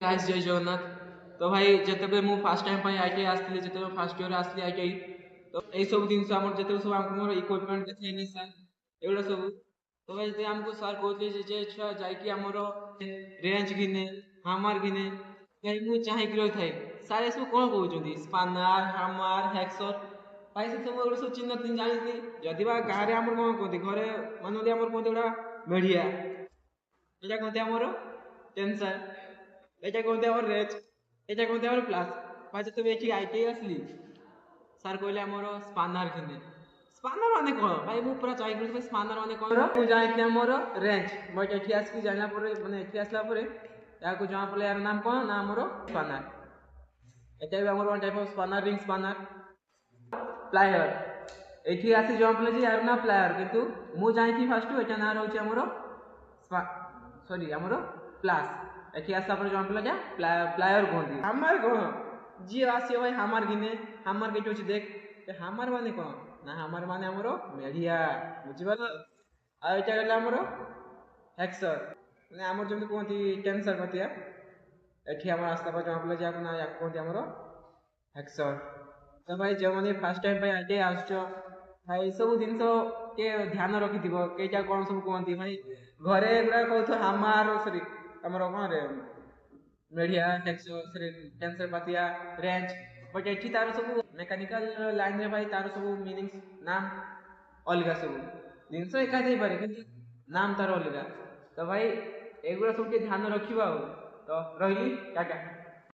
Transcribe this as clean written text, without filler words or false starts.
Guys जय जगन्नाथ। तो भाई जिते मु फास्ट टाइम आईटीआई आसली जिते फास्ट इयर आसली आईटीआई तो यही सब जिन जिते सब आम इक्विपमेंट देखे सर एगुड़ा सब तो भाई आमको सर कहते छुआ जामर रेंज घिने हामर घिने भाई मुझे चाहिए रही थाए सारे सब कौन कहते स्पानार हामर हेक्सर भाई से सब सब चिन्ह तीन जानी जदि गाँव में आम कौन कहते घरे मानते आम कहते गोटा मेढ़िया এটা कहते आमर टेंसर এটা कहते आमर रेज এটা कहते आमर प्लस भाई जब ये आईटीआई आसली सर कहले आमर स्पानार घिने स्पानार माने कौन भाई मु पूरा चाहि कर स्पानार माने कौन मु जानि आमर रेंज मैं एठी आसकी जाना पर माने एठी आसला पर याको जमा पले यार नाम कौन ना आमर स्पानार এটা भी आमर one type of spanner ring spanner plier एठी आसी जमा पले यार ना प्लायर किंतु मु जानि फास्ट एटा ना रहउची आमर सॉरी आमर प्लस एठी आसा पर जमा पले क्या प्लायर कहती हामर कौन जी आसी भाई हामर घिने हामर केटो अछि देख हामर माने कौन ना हामर माने आमर मेढ़िया बुझिबाल आ एटा गला आमर हेक्सर माने आमर जम कहती टेंसर पतिया एठी आमर आस्ता पर जमा पले जाको ना या कहती आमर हेक्सर तो भाई जो माने फर्स्ट टाइम पे आटे आछो भाई सब दिन के ध्यान रखिथिबो केटा कोन सब कहती भाई घरे गुडा कहतो हामर सॉरी आमर कोन रे मेढ़िया हेक्सर टेंसर पतिया रेंज बट एठी तार सब मेकानिकल लाइन रे भाई तार सब मीनिंग्स नाम अलगा सब जिनस एका थई पारे किंतु नाम तार अलगा तो भाई एगुड़ा सब के ध्यान रखिबा तो रहिली टाटा।